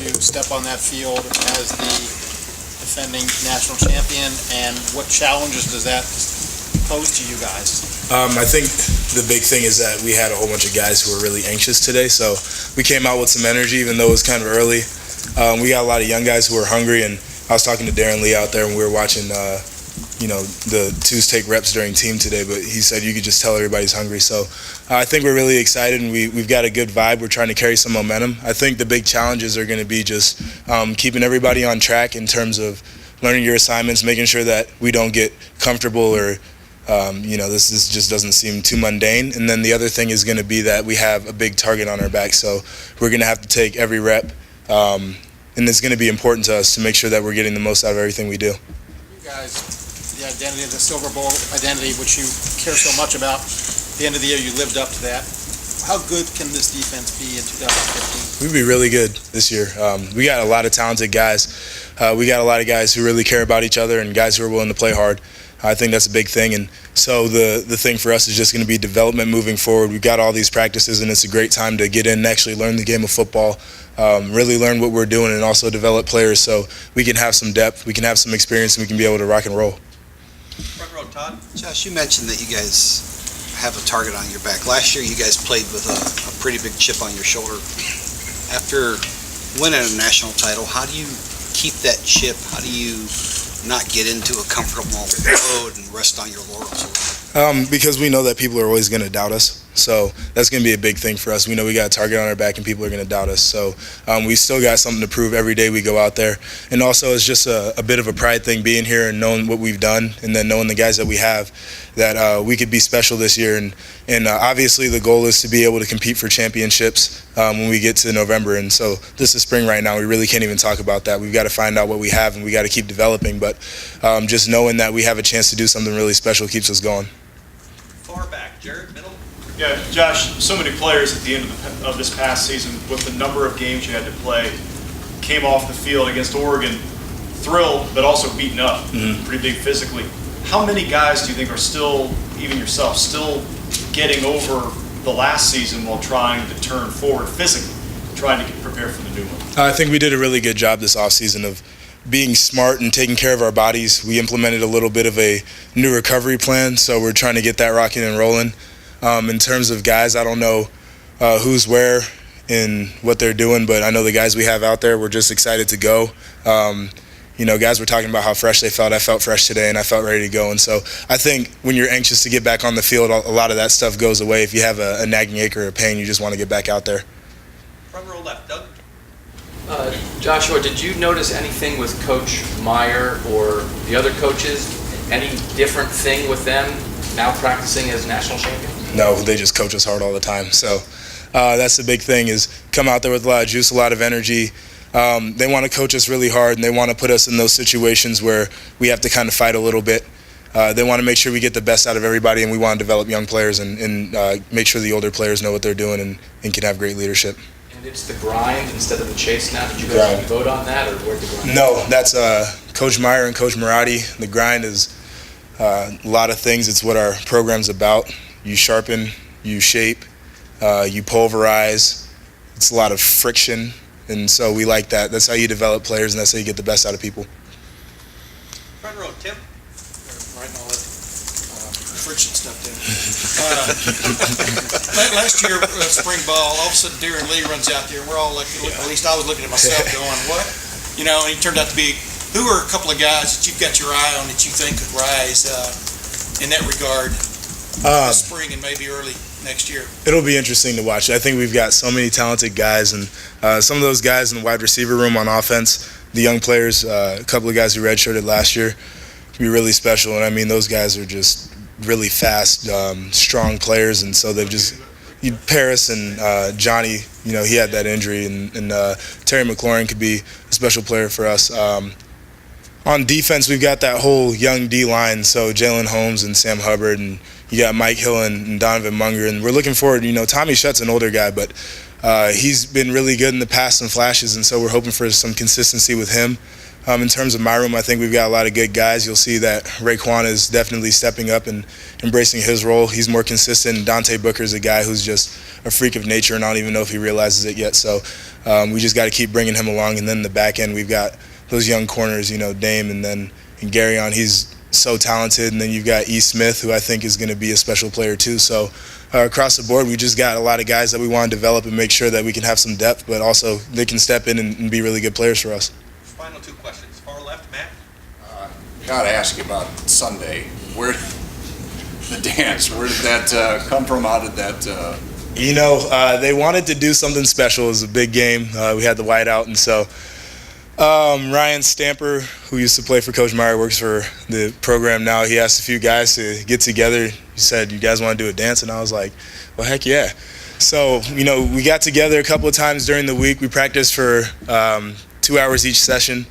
to step on that field as the defending national champion, and what challenges does that pose to you guys? I think the big thing is that we had a whole bunch of guys who were really anxious today, so we came out with some energy even though it was kind of early. We got a lot of young guys who were hungry, and I was talking to Darren Lee out there when we were watching the twos take reps during team today, but he said you could just tell everybody's hungry. So I think we're really excited, and we've got a good vibe. We're trying to carry some momentum. I think the big challenges are going to be just keeping everybody on track in terms of learning your assignments, making sure that we don't get comfortable or this just doesn't seem too mundane. And then the other thing is going to be that we have a big target on our back, so we're going to have to take every rep, and it's going to be important to us to make sure that we're getting the most out of everything we do. You guys, the identity of the Silver Bowl identity, which you care so much about, at the end of the year you lived up to that. How good can this defense be in 2015? We'd be really good this year. We got a lot of talented guys. We got a lot of guys who really care about each other and guys who are willing to play hard. I think that's a big thing, and so the thing for us is just going to be development moving forward. We've got all these practices, and it's a great time to get in and actually learn the game of football, really learn what we're doing, and also develop players so we can have some depth, we can have some experience, and we can be able to rock and roll. Front row, Todd. Josh, you mentioned that you guys have a target on your back. Last year, you guys played with a pretty big chip on your shoulder. After winning a national title, how do you keep that chip? How do you not get into a comfortable mode and rest on your laurels? Because we know that people are always going to doubt us. So that's going to be a big thing for us. We know we got a target on our back and people are going to doubt us. So we still got something to prove every day we go out there. And also it's just a bit of a pride thing being here and knowing what we've done, and then knowing the guys that we have, that we could be special this year. And obviously the goal is to be able to compete for championships when we get to November. And so this is spring right now. We really can't even talk about that. We've got to find out what we have, and we got to keep developing. But just knowing that we have a chance to do something really special keeps us going. Far back, Jared, middle. Yeah, Josh, so many players at the end of this past season, with the number of games you had to play, came off the field against Oregon thrilled, but also beaten up, pretty big physically. How many guys do you think are still, even yourself, still getting over the last season while trying to turn forward physically, trying to get prepared for the new one? I think we did a really good job this offseason of being smart and taking care of our bodies. We implemented a little bit of a new recovery plan, so we're trying to get that rocking and rolling. In terms of guys, I don't know who's where and what they're doing, but I know the guys we have out there, we're just excited to go. Guys were talking about how fresh they felt. I felt fresh today, and I felt ready to go. And so I think when you're anxious to get back on the field, a lot of that stuff goes away. If you have a nagging ache or a pain, you just want to get back out there. Front row left, Doug. Joshua, did you notice anything with Coach Meyer or the other coaches? Any different thing with them now practicing as national champions? No, they just coach us hard all the time. So that's the big thing, is come out there with a lot of juice, a lot of energy. They want to coach us really hard, and they want to put us in those situations where we have to kind of fight a little bit. They want to make sure we get the best out of everybody, and we want to develop young players and make sure the older players know what they're doing and can have great leadership. And it's the grind instead of the chase now? Did you guys vote on that, or where'd the grind? No, that's Coach Meyer and Coach Marotti. The grind is a lot of things. It's what our program's about. You sharpen, you shape, you pulverize. It's a lot of friction, and so we like that. That's how you develop players, and that's how you get the best out of people. Front row, Tim. Right now, friction stuff there. Last year, spring ball, all of a sudden Darren Lee runs out there, and we're all looking, at least I was looking at myself going, what? And he turned out to be, who are a couple of guys that you've got your eye on that you think could rise in that regard this spring and maybe early next year? It'll be interesting to watch. I think we've got so many talented guys, and some of those guys in the wide receiver room on offense, the young players, a couple of guys who redshirted last year, can be really special. And I mean, those guys are just really fast, strong players, and so they've just Paris and Johnny, he had that injury, and Terry McLaurin could be a special player for us. On defense, we've got that whole young D-line, so Jalen Holmes and Sam Hubbard, and you got Mike Hill and Donovan Munger, and we're looking forward. Tommy Shutt's an older guy, but he's been really good in the past and flashes, and so we're hoping for some consistency with him. In terms of my room, I think we've got a lot of good guys. You'll see that Raekwon is definitely stepping up and embracing his role. He's more consistent. Dante Booker is a guy who's just a freak of nature, and I don't even know if he realizes it yet. So we just got to keep bringing him along. And then in the back end, we've got those young corners, Dame and Gary on. He's so talented. And then you've got E. Smith, who I think is going to be a special player too. So across the board, we just got a lot of guys that we want to develop and make sure that we can have some depth, but also they can step in and be really good players for us. Final two questions. Far left, Matt. Got to ask you about Sunday. Where the dance? Where did that come from? How did that? They wanted to do something special. It was a big game. We had the whiteout, and so Ryan Stamper, who used to play for Coach Meyer, works for the program now. He asked a few guys to get together. He said, "You guys want to do a dance?" And I was like, "Well, heck yeah!" So we got together a couple of times during the week. We practiced for 2 hours each session.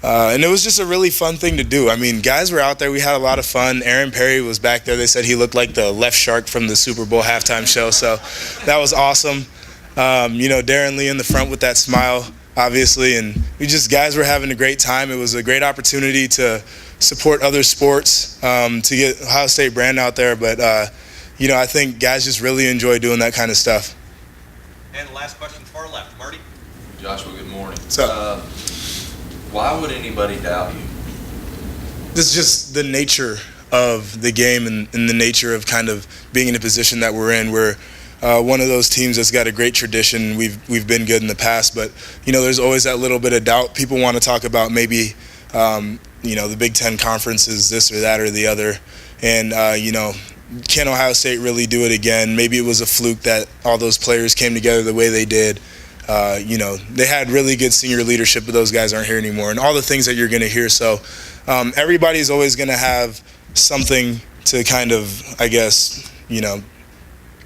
And it was just a really fun thing to do. I mean, guys were out there. We had a lot of fun. Aaron Perry was back there. They said he looked like the left shark from the Super Bowl halftime show. So that was awesome. Darren Lee in the front with that smile, obviously. And guys were having a great time. It was a great opportunity to support other sports, to get Ohio State brand out there. But, I think guys just really enjoy doing that kind of stuff. And last question, far left, Marty. Joshua, good morning. What's up? Why would anybody doubt you? This is just the nature of the game and the nature of kind of being in a position that we're in. We're one of those teams that's got a great tradition. We've been good in the past, but there's always that little bit of doubt. People want to talk about maybe the Big Ten Conference is this or that or the other, and can Ohio State really do it again? Maybe it was a fluke that all those players came together the way they did. They had really good senior leadership, but those guys aren't here anymore, and all the things that you're going to hear. So everybody's always going to have something to kind of, I guess,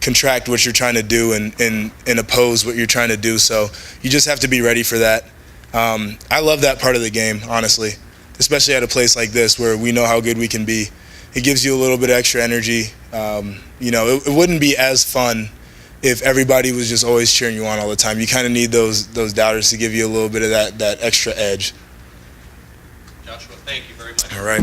contract what you're trying to do and oppose what you're trying to do. So you just have to be ready for that. I love that part of the game, honestly, especially at a place like this where we know how good we can be. It gives you a little bit of extra energy. It wouldn't be as fun if everybody was just always cheering you on all the time. You kind of need those doubters to give you a little bit of that extra edge. Joshua, thank you very much. All right.